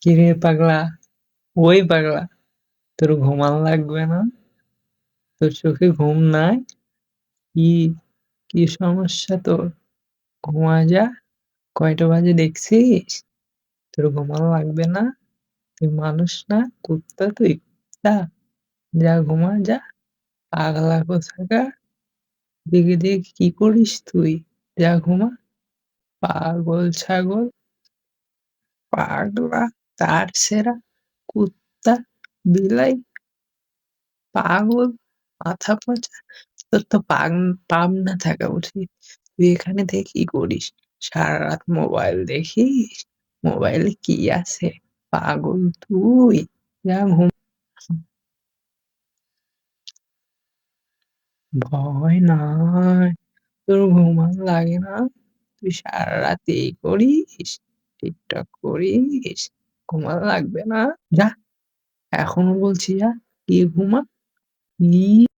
কিরে পাগলা, ওই পাগলা, তোর ঘুমান লাগবে না? তোর চোখে ঘুম নাই? কি কি সমস্যা তোর? ঘুমা যা। কয়টা বাজে দেখছিস? তোর ঘুমানো লাগবে না? তুই মানুষ না, কুত্তা তুই, কুত্তা। যা ঘুমা যা। পাগলা কোথাকার। দেখে দেখে কি করিস তুই? যা ঘুমা। পাগল ছাগল, পাগলা, তার ছেঁড়া, কুত্তা, বিলাই, পাগল, মাথা পচা। তোর তো পাবনা থাকা উচিত। তুই এখানে থেকে কি করিস? সারা রাত মোবাইল দেখিস? মোবাইলে কি আছে? পাগল তুই। যা ঘুম। ভয় নাই। তোর ঘুমান লাগে না? তুই সারা রাত এই করিস? টিকটক করিস? ঘুমান লাগবে না? যা, এখনো বলছি যা, গিয়ে ঘুমা। কি